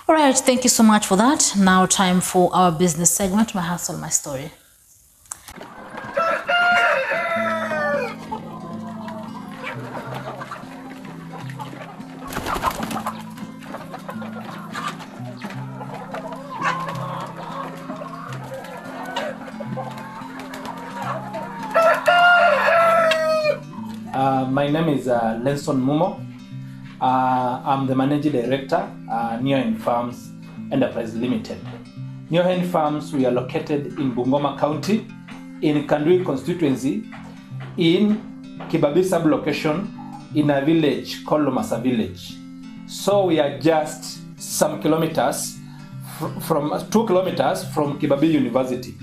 All right, thank you so much for that. Now time for our business segment, My Hustle, My Story. My name is Lenson Mumo. I'm the Managing Director, New Hen Farms Enterprise Limited. New Hen Farms, we are located in Bungoma County, in Kandui constituency, in Kibabi sub-location, in a village called Lomasa village. So we are just some kilometers, from 2 kilometers from Kibabi University.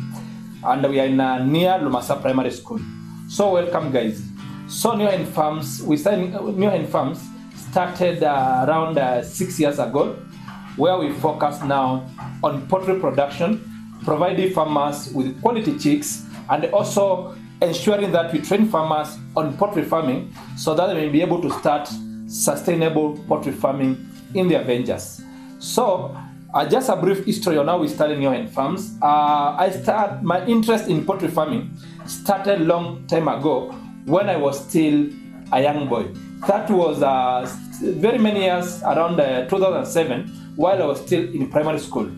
And we are in near Lomasa Primary School. So welcome guys. So New Hen Farms, New Hen Farms started around 6 years ago, where we focus now on poultry production, providing farmers with quality chicks, and also ensuring that we train farmers on poultry farming so that they may be able to start sustainable poultry farming in their ventures. So just a brief history on how we started New Hen Farms. My interest in poultry farming started long time ago when I was still a young boy. That was very many years, around 2007, while I was still in primary school.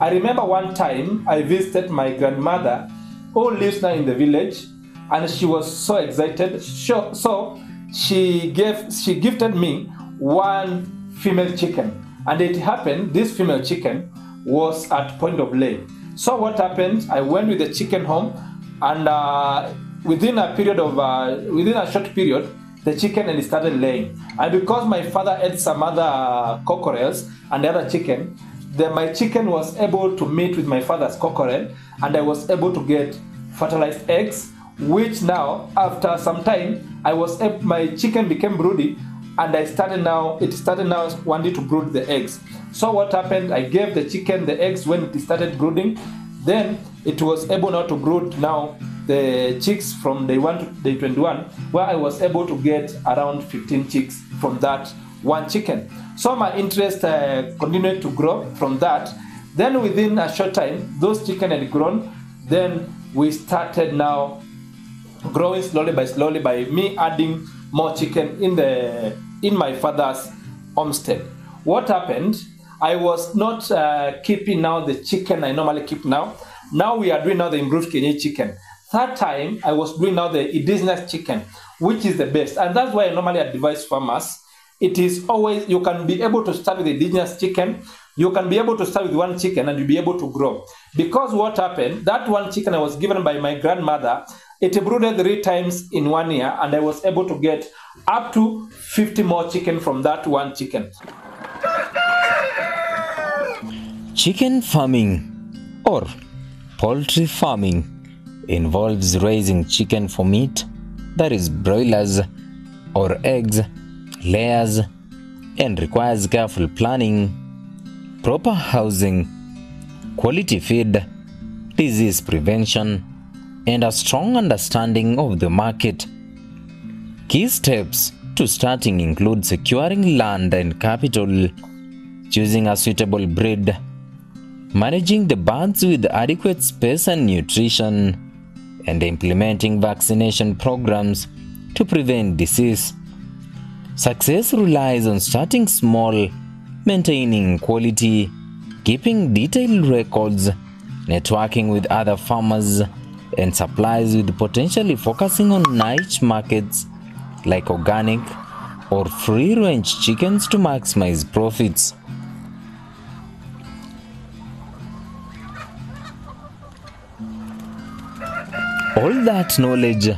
I remember one time I visited my grandmother, who lives now in the village, and she was so excited. So she gifted me one female chicken, and it happened this female chicken was at point of lay. So what happened? I went with the chicken home, and within a short period, the chicken started laying. And because my father had some other cockerels and the other chicken, my chicken was able to meet with my father's cockerel, and I was able to get fertilized eggs, which now, after some time, my chicken became broody, and it started now wanting to brood the eggs. So what happened? I gave the chicken the eggs when it started brooding. Then it was able now to brood now the chicks from day 1 to day 21, where I was able to get around 15 chicks from that one chicken. So my interest continued to grow from that. Then within a short time, those chicken had grown. Then we started now growing slowly by me adding more chicken in my father's homestead. What happened? I was not keeping now the chicken I normally keep now. Now we are doing now the improved Kenyan chicken. That time I was doing now the indigenous chicken, which is the best. And that's why I normally advise farmers. It is always, you can be able to start with the indigenous chicken. You can be able to start with one chicken and you'll be able to grow. Because what happened, that one chicken I was given by my grandmother, it brooded 3 times in 1 year, and I was able to get up to 50 more chicken from that one chicken. Chicken farming or poultry farming involves raising chicken for meat, that is broilers, or eggs, layers, and requires careful planning, proper housing, quality feed, disease prevention, and a strong understanding of the market. Key steps to starting include securing land and capital, choosing a suitable breed, managing the birds with adequate space and nutrition, and implementing vaccination programs to prevent disease. Success relies on starting small, maintaining quality, keeping detailed records, networking with other farmers and suppliers, with potentially focusing on niche markets like organic or free-range chickens to maximize profits. All that knowledge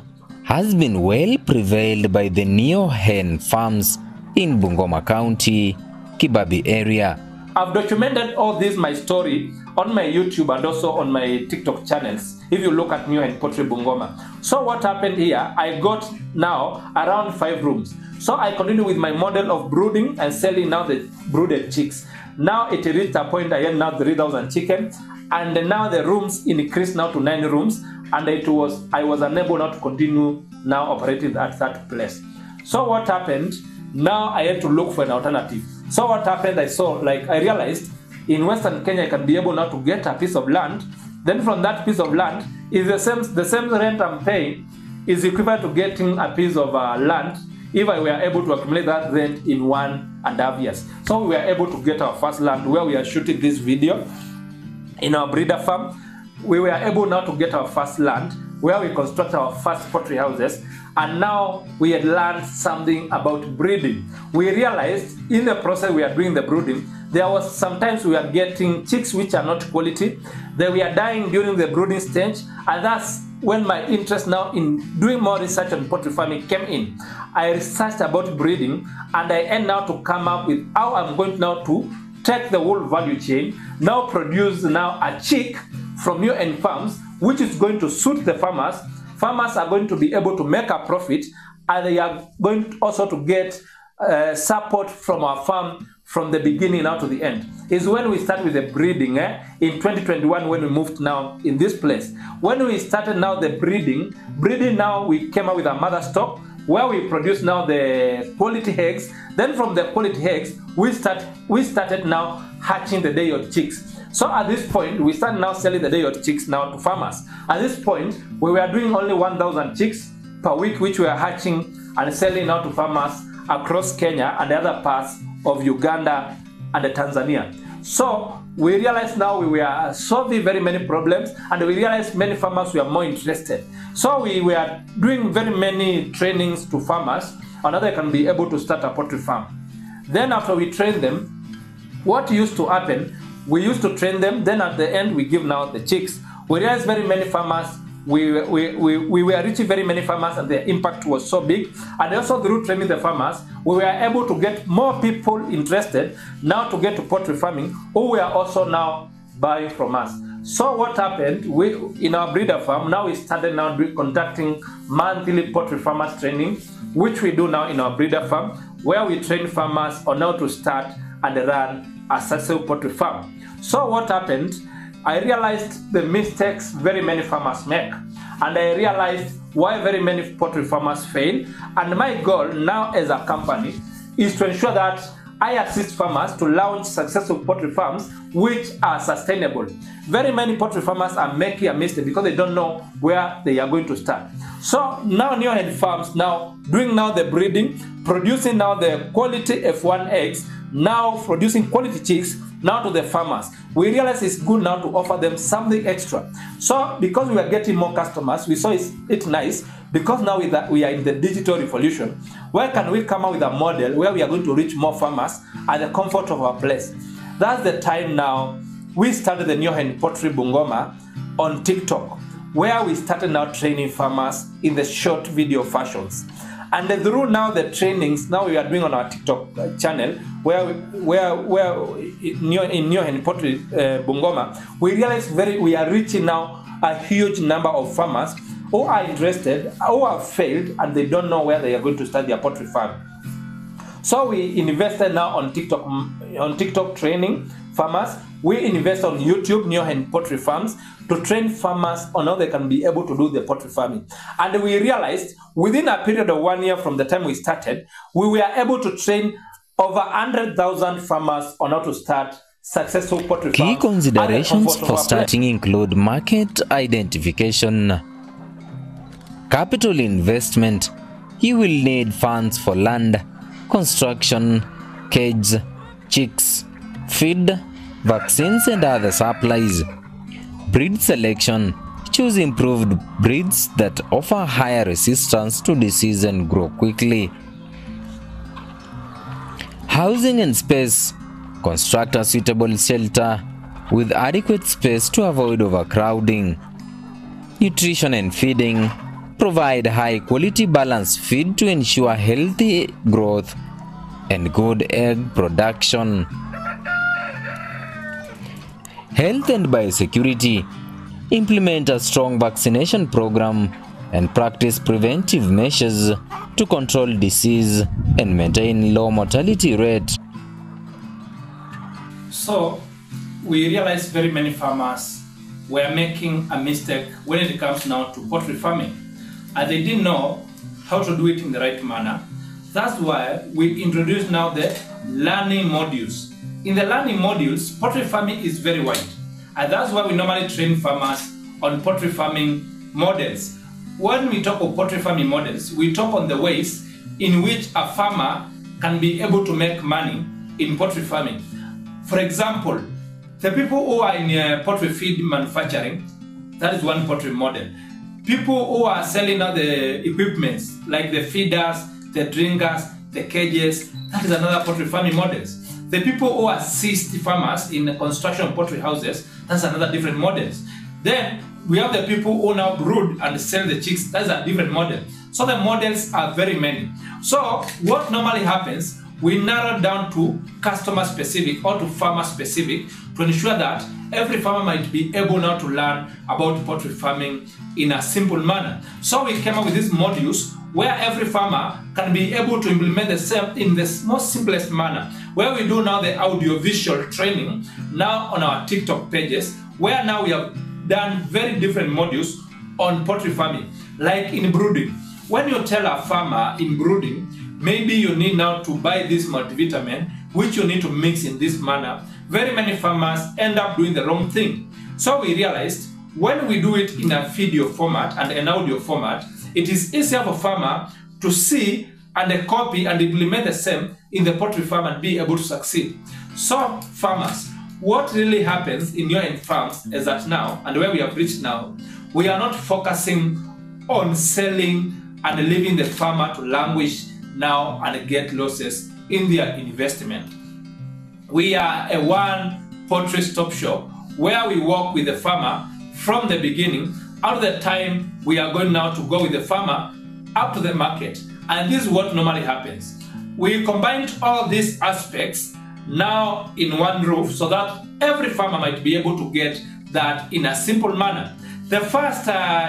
has been well prevailed by the New Hen Farms in Bungoma County, Kibabi area. I've documented all this, my story, on my YouTube and also on my TikTok channels, if you look at New Hen Poultry Bungoma. So what happened here, I got now around 5 rooms. So I continue with my model of brooding and selling now the brooded chicks. Now it reached a point I had now 3,000 chickens, and now the rooms increased now to 9 rooms, and I was unable now to continue now operating at that place. So what happened? Now I had to look for an alternative. So what happened? I realized in Western Kenya, I can be able now to get a piece of land. Then from that piece of land, is the same rent I'm paying is equivalent to getting a piece of land if I were able to accumulate that rent in 1.5 years. So we were able to get our first land where we are shooting this video in our breeder farm. We were able now to get our first land where we construct our first poultry houses, and now we had learned something about breeding. We realized in the process we are doing the brooding, there was sometimes we are getting chicks which are not quality. They were dying during the brooding stage, and that's when my interest now in doing more research on poultry farming came in. I researched about breeding, and I end now to come up with how I'm going now to take the whole value chain, now produce now a chick from new hen farms, which is going to suit the farmers. Farmers are going to be able to make a profit, and they are going also to get support from our farm from the beginning now to the end. Is when we start with the breeding in 2021, when we moved now in this place. When we started now the breeding now we came up with a mother stock where we produce now the quality eggs. Then from the quality eggs, we started now hatching the day-old chicks. So at this point, we start now selling the day-old chicks now to farmers. At this point, we were doing only 1,000 chicks per week, which we are hatching and selling now to farmers across Kenya and other parts of Uganda and Tanzania. So we realized now we were solving very many problems, and we realized many farmers were more interested. So we were doing very many trainings to farmers on how they can be able to start a poultry farm. Then after we train them, what used to happen, we used to train them, then at the end we give now the chicks. We realized very many farmers, we were reaching very many farmers, and the impact was so big. And also through training the farmers, we were able to get more people interested now to get to poultry farming, who were also now buying from us. So what happened, we in our breeder farm, now we started now conducting monthly poultry farmers training, which we do now in our breeder farm, where we train farmers on how to start and run a successful poultry farm. So what happened, I realized the mistakes very many farmers make, and I realized why very many poultry farmers fail. And my goal now as a company is to ensure that I assist farmers to launch successful poultry farms which are sustainable. Very many poultry farmers are making a mistake because they don't know where they are going to start. So now new hen farms now doing now the breeding, producing now the quality F1 eggs, now producing quality chicks now to the farmers. We realize it's good now to offer them something extra. So because we are getting more customers, we saw it's nice, because now we are in the digital revolution. Where can we come up with a model where we are going to reach more farmers at the comfort of our place? That's the time now we started the New Hen Poultry Bungoma on TikTok, where we started now training farmers in the short video fashions. And through now the trainings now we are doing on our TikTok channel, where in New Hen Poultry Bungoma, we realize we are reaching now a huge number of farmers who are interested, who have failed, and they don't know where they are going to start their poultry farm. So we invested now on TikTok training farmers. We invest on YouTube, New Hen Poultry Farms, to train farmers on how they can be able to do the poultry farming. And we realized within a period of 1 year from the time we started, we were able to train over 100,000 farmers on how to start successful poultry farms. Key considerations for starting include market identification, capital investment. You will need funds for land, construction, cages, chicks, feed, vaccines and other supplies. Breed selection. Choose improved breeds that offer higher resistance to disease and grow quickly. Housing and space. Construct a suitable shelter with adequate space to avoid overcrowding. Nutrition and feeding. Provide high quality balanced feed to ensure healthy growth and good egg production. Health and biosecurity. Implement a strong vaccination program and practice preventive measures to control disease and maintain low mortality rate. So we realized very many farmers were making a mistake when it comes now to poultry farming, and they didn't know how to do it in the right manner. That's why we introduced now the learning modules in the learning modules, poultry farming is very wide. And that's why we normally train farmers on poultry farming models. When we talk of poultry farming models, we talk on the ways in which a farmer can be able to make money in poultry farming. For example, the people who are in poultry feed manufacturing, that is one poultry model. People who are selling out the equipments, like the feeders, the drinkers, the cages, that is another poultry farming models. The people who assist farmers in the construction of poultry houses, that's another different models. Then we have the people who now brood and sell the chicks, that's a different model. So the models are very many. So what normally happens, we narrow down to customer specific or to farmer specific to ensure that every farmer might be able now to learn about poultry farming in a simple manner. So we came up with these modules where every farmer can be able to implement the same in the most simplest manner. Where we do now the audio-visual training now on our TikTok pages, where now we have done very different modules on poultry farming, like in brooding. When you tell a farmer in brooding, maybe you need now to buy this multivitamin, which you need to mix in this manner, very many farmers end up doing the wrong thing. So we realized when we do it in a video format and an audio format, it is easier for farmer to see and copy and implement the same in the poultry farm and be able to succeed. So farmers, what really happens in your farms is that now, and where we have reached now, we are not focusing on selling and leaving the farmer to languish now and get losses in their investment. We are a one poultry stop shop where we work with the farmer from the beginning out of the time we are going now to go with the farmer up to the market. And this is what normally happens. We combined all these aspects now in one roof so that every farmer might be able to get that in a simple manner. The first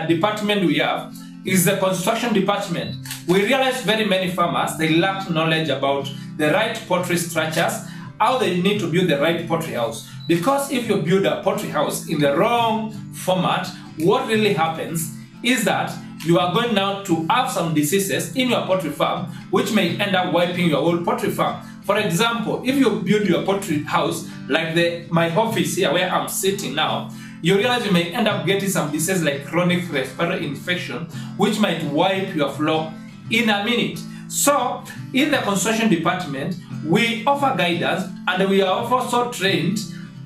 department we have is the construction department. We realized very many farmers, they lack knowledge about the right poultry structures, how they need to build the right poultry house. Because if you build a poultry house in the wrong format, what really happens is that you are going now to have some diseases in your poultry farm, which may end up wiping your whole poultry farm. For example, if you build your poultry house like my office here where I'm sitting now, you realize you may end up getting some diseases like chronic respiratory infection, which might wipe your flock in a minute. So, in the construction department, we offer guidance and we are also trained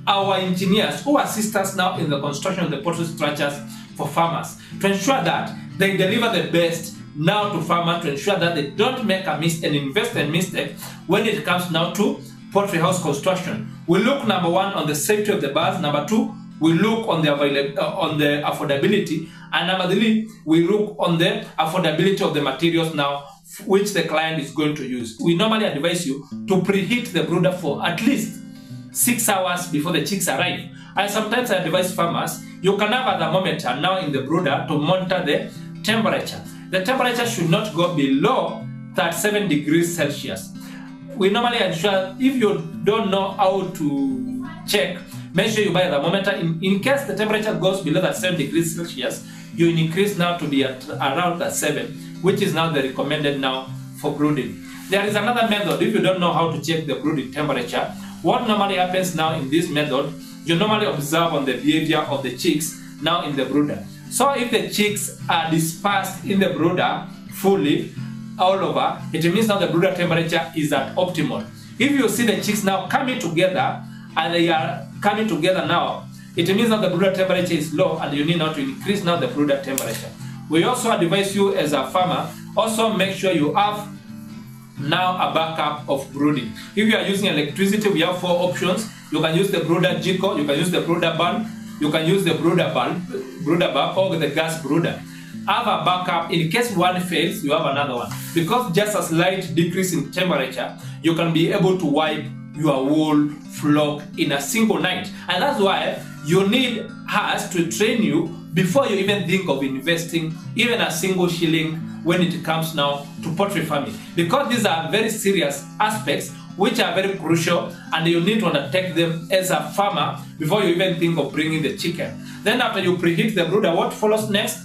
our engineers who assist us now in the construction of the poultry structures for farmers to ensure that they deliver the best now to farmers, to ensure that they don't make an investment mistake when it comes now to poultry house construction. We look, number one, on the safety of the birds. Number two, we look on the affordability, and number three, we look on the affordability of the materials now which the client is going to use. We normally advise you to preheat the brooder for at least 6 hours before the chicks arrive. And sometimes I advise farmers, you can have a thermometer now in the brooder to monitor the temperature. The temperature should not go below 37 degrees Celsius. We normally ensure, if you don't know how to check, make sure you buy a thermometer. In case the temperature goes below that 7 degrees Celsius, you increase now to be at around that 7, which is now the recommended now for brooding. There is another method. If you don't know how to check the brooding temperature, what normally happens now in this method, you normally observe on the behavior of the chicks now in the brooder. So if the chicks are dispersed in the brooder fully all over, it means now the brooder temperature is at optimal. If you see the chicks now coming together, and they are coming together now, it means that the brooder temperature is low and you need now to increase now the brooder temperature. We also advise you as a farmer, also make sure you have now a backup of brooding. If you are using electricity, we have 4 options. You can use the brooder Jico, you can use the brooder bulb, you can use the brooder bulb or the gas brooder. Have a backup in case one fails, you have another one. Because just a slight decrease in temperature, you can be able to wipe your whole flock in a single night. And that's why you need us to train you before you even think of investing even a single shilling when it comes now to poultry farming. Because these are very serious aspects which are very crucial and you need to undertake them as a farmer before you even think of bringing the chicken. Then after you preheat the brooder, what follows next?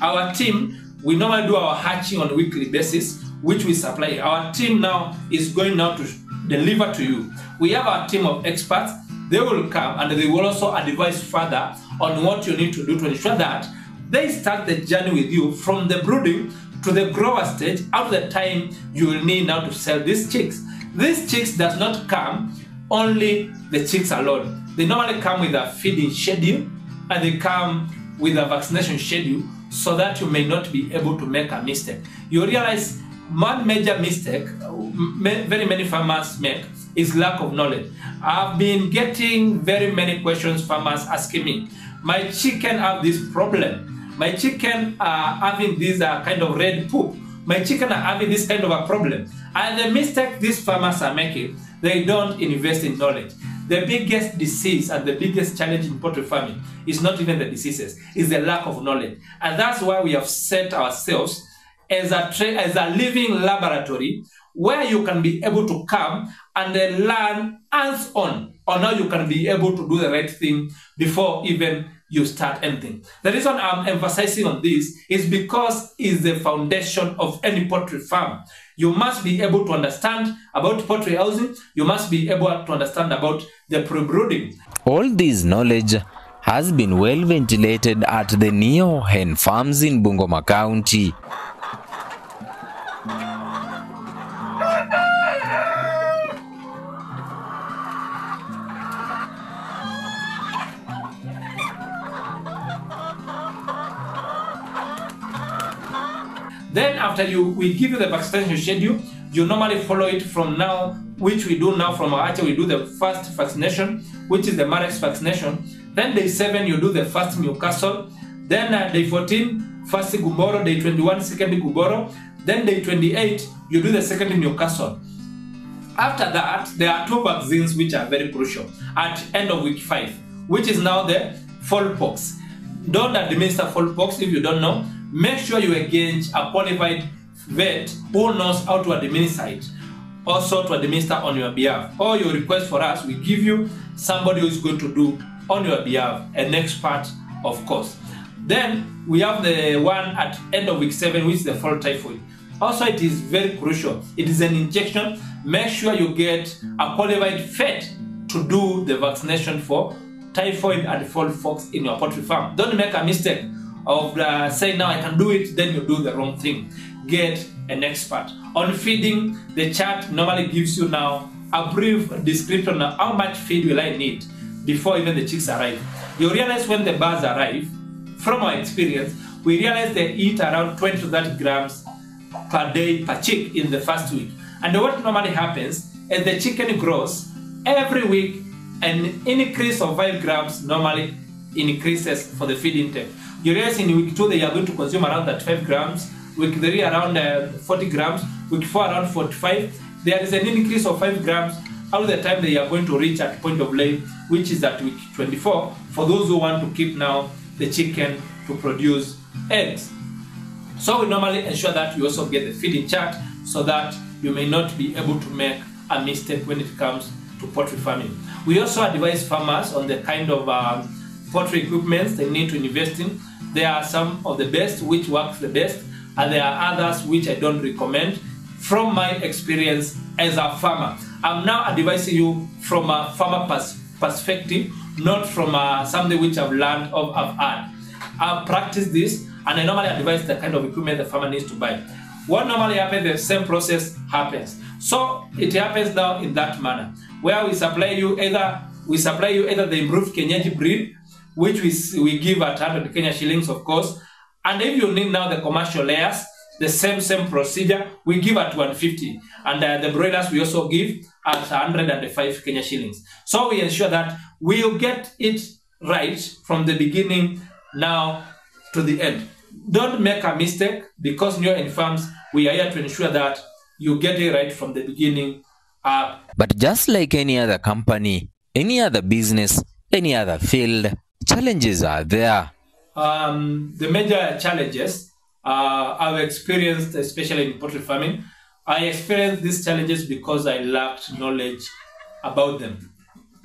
Our team, we normally do our hatching on a weekly basis, which we supply. Our team now is going now to deliver to you. We have our team of experts. They will come and they will also advise further on what you need to do to ensure that they start the journey with you from the brooding to the grower stage out the time you will need now to sell these chicks. These chicks does not come only the chicks alone. They normally come with a feeding schedule and they come with a vaccination schedule so that you may not be able to make a mistake. You realize one major mistake very many farmers make is lack of knowledge. I've been getting very many questions, farmers asking me, my chicken have this problem. My chicken are having this kind of red poop. My chicken are having this kind of a problem. And the mistake these farmers are making, they don't invest in knowledge. The biggest disease and the biggest challenge in poultry farming is not even the diseases, it's the lack of knowledge. And that's why we have set ourselves as a living laboratory where you can be able to come and then learn hands-on on how you can be able to do the right thing before even you start anything. The reason I'm emphasizing on this is because it's the foundation of any poultry farm. You must be able to understand about poultry housing. You must be able to understand about the pre-brooding. All this knowledge has been well ventilated at the Neo hen farms in Bungoma County. Then after we give you the vaccination schedule, you normally follow it from now, which we do now from our archer. We do the first vaccination, which is the Marex vaccination. Then day 7, you do the first Newcastle. Then day 14, first Gumboro. Day 21, second Gumboro. Then day 28, you do the second Newcastle. After that, there are 2 vaccines which are very crucial at end of week 5, which is now the fowlpox. Don't administer fowlpox if you don't know. Make sure you engage a qualified vet who knows how to administer it, also to administer on your behalf. Or your request for us, we give you somebody who is going to do on your behalf, an expert, of course. Then we have the one at end of week 7, which is the fall typhoid. Also, it is very crucial. It is an injection. Make sure you get a qualified vet to do the vaccination for typhoid and fall pox in your poultry farm. Don't make a mistake of saying now I can do it, then you do the wrong thing. Get an expert. On feeding, the chart normally gives you now a brief description of how much feed will I need before even the chicks arrive. You realize when the birds arrive, from our experience, we realize they eat around 20 to 30 grams per day per chick in the first week. And what normally happens is the chicken grows every week, an increase of 5 grams normally increases for the feed intake. You realize in week 2 they are going to consume around 35 grams, week 3 around 40 grams, week 4 around 45. There is an increase of 5 grams out of the time they are going to reach at point of lay, which is at week 24, for those who want to keep now the chicken to produce eggs. So we normally ensure that you also get the feeding chart so that you may not be able to make a mistake when it comes to poultry farming. We also advise farmers on the kind of poultry equipment they need to invest in. There are some of the best which works the best, and there are others which I don't recommend from my experience as a farmer. I'm now advising you from a farmer perspective, not from something which I've learned or I've had. I've practiced this, and I normally advise the kind of equipment the farmer needs to buy. What normally happens, the same process happens. So it happens now in that manner, where we supply you either the improved Kenyaji breed, which we give at 100 Kenya shillings, of course. And if you need now the commercial layers, the same procedure, we give at 150. And the broilers we also give at 105 Kenya shillings. So we ensure that we'll get it right from the beginning now to the end. Don't make a mistake, because Neo hen farms, we are here to ensure that you get it right from the beginning up. But just like any other company, any other business, any other field, challenges are there. The major challenges I've experienced, especially in poultry farming, I experienced these challenges because I lacked knowledge about them.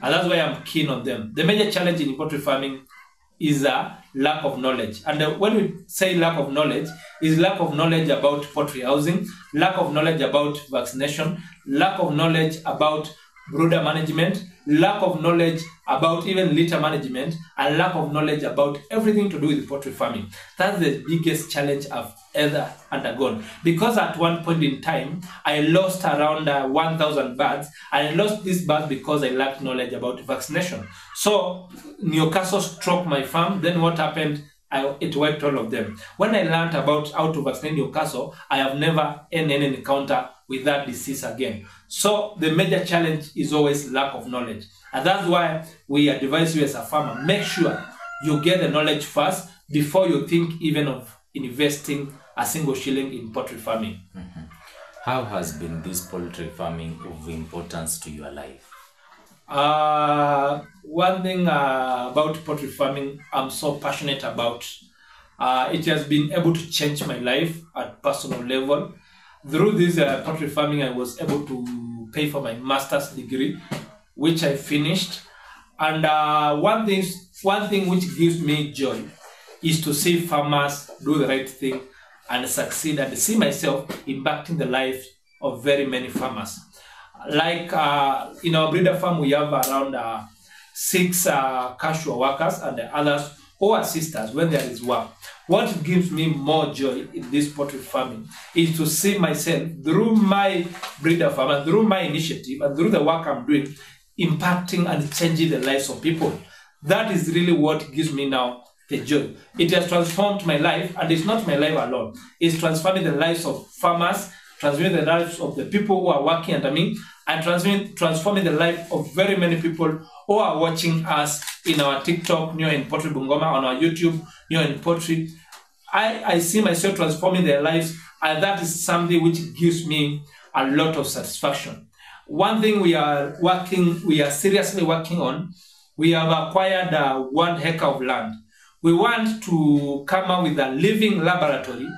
And that's why I'm keen on them. The major challenge in poultry farming is a lack of knowledge. And when we say lack of knowledge, is lack of knowledge about poultry housing, lack of knowledge about vaccination, lack of knowledge about brooder management, lack of knowledge about even litter management, and lack of knowledge about everything to do with poultry farming. That's the biggest challenge I've ever undergone. Because at one point in time, I lost around 1,000 birds. I lost these birds because I lacked knowledge about vaccination. So Newcastle struck my farm. Then what happened? It wiped all of them. When I learned about how to vaccinate Newcastle, I have never had any encounter with that disease again. So the major challenge is always lack of knowledge. And that's why we advise you as a farmer, make sure you get the knowledge first before you think even of investing a single shilling in poultry farming. How has been this poultry farming of importance to your life? One thing about poultry farming I'm so passionate about, it has been able to change my life at personal level. Through this poultry farming, I was able to pay for my master's degree, which I finished. And one thing which gives me joy is to see farmers do the right thing and succeed, and see myself impacting the life of very many farmers. Like in our breeder farm, we have around 6 casual workers and the others who assist us when there is work. What gives me more joy in this poultry farming is to see myself through my breeder farm and through my initiative and through the work I'm doing, impacting and changing the lives of people. That is really what gives me now the joy. It has transformed my life, and it's not my life alone. It's transforming the lives of farmers, transforming the lives of the people who are working under me, and transforming the life of very many people who are watching us in our TikTok, New in Poultry Bungoma, on our YouTube, New in Poultry. I see myself transforming their lives, and that is something which gives me a lot of satisfaction. One thing we are seriously working on, we have acquired 1 acre of land. We want to come up with a living laboratory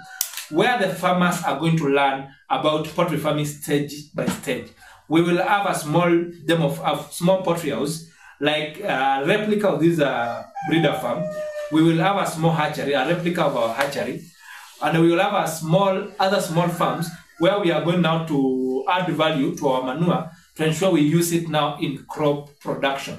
where the farmers are going to learn about poultry farming stage by stage. We will have a small demo of small poultry house, like a replica of this breeder farm. We will have a small hatchery, a replica of our hatchery, and we will have other small farms where we are going now to add value to our manure to ensure we use it now in crop production.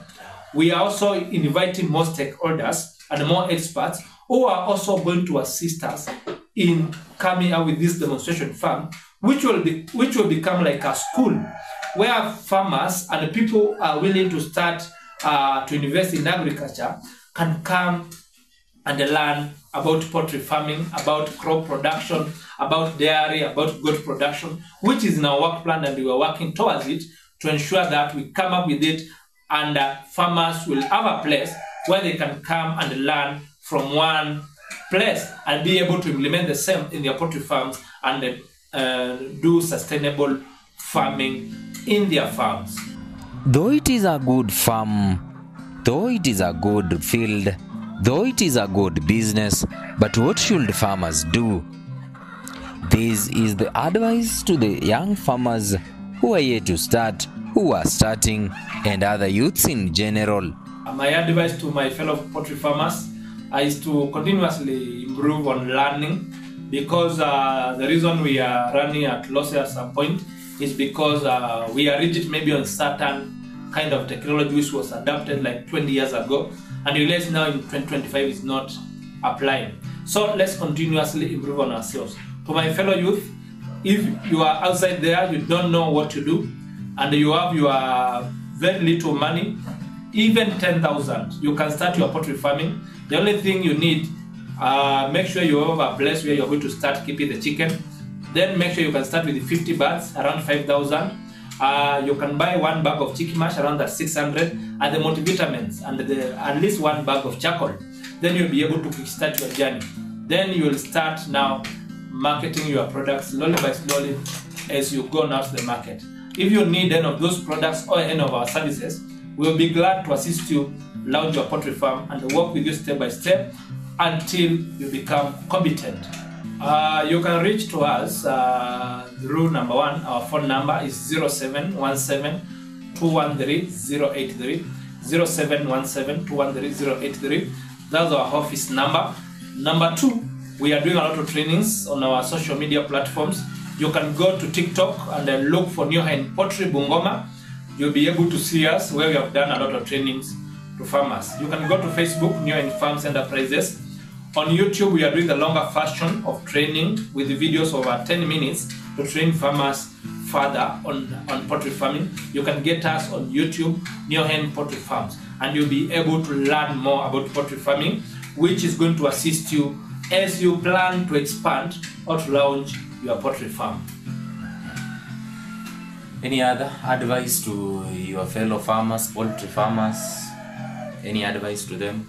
We are also inviting more stakeholders and more experts who are also going to assist us in coming up with this demonstration farm, which will become like a school where farmers and people who are willing to start to invest in agriculture can come and learn about poultry farming, about crop production, about dairy, about goat production, which is in our work plan, and we are working towards it to ensure that we come up with it, and farmers will have a place where they can come and learn from one place and be able to implement the same in their poultry farms and do sustainable farming in their farms. Though it is a good farm, though it is a good field, though it is a good business, but what should farmers do? This is the advice to the young farmers who are yet to start, who are starting, and other youths in general. My advice to my fellow poultry farmers is to continuously improve on learning, because the reason we are running at losses at some point is because we are rigid maybe on certain kind of technology which was adopted like 20 years ago, and realize now in 2025 is not applying. So let's continuously improve on ourselves. To my fellow youth, if you are outside there, you don't know what to do, and you have your very little money, even 10,000, you can start your poultry farming. The only thing you need, make sure you have a place where you're going to start keeping the chicken. Then make sure you can start with 50 birds, around 5,000. You can buy 1 bag of chicken mash, around that 600, and the multivitamins, and at least 1 bag of charcoal. Then you'll be able to kickstart your journey. Then you will start now marketing your products slowly by slowly as you go now to the market. If you need any of those products or any of our services, we'll be glad to assist you launch your poultry farm and work with you step by step until you become competent. You can reach to us through number 1. Our phone number is 0717 213 083. 0717 213 083. That's our office number. Number 2, we are doing a lot of trainings on our social media platforms. You can go to TikTok and then look for New in Poultry Bungoma. you'll be able to see us where we have done a lot of trainings to farmers. You can go to Facebook, Neo and Farms Enterprises. On YouTube, we are doing the longer version of training with the videos over 10 minutes to train farmers further on poultry farming. You can get us on YouTube, Neo Hen Poultry Farms, and you'll be able to learn more about poultry farming, which is going to assist you as you plan to expand or to launch your poultry farm. Any other advice to your fellow farmers, poultry farmers? Any advice to them?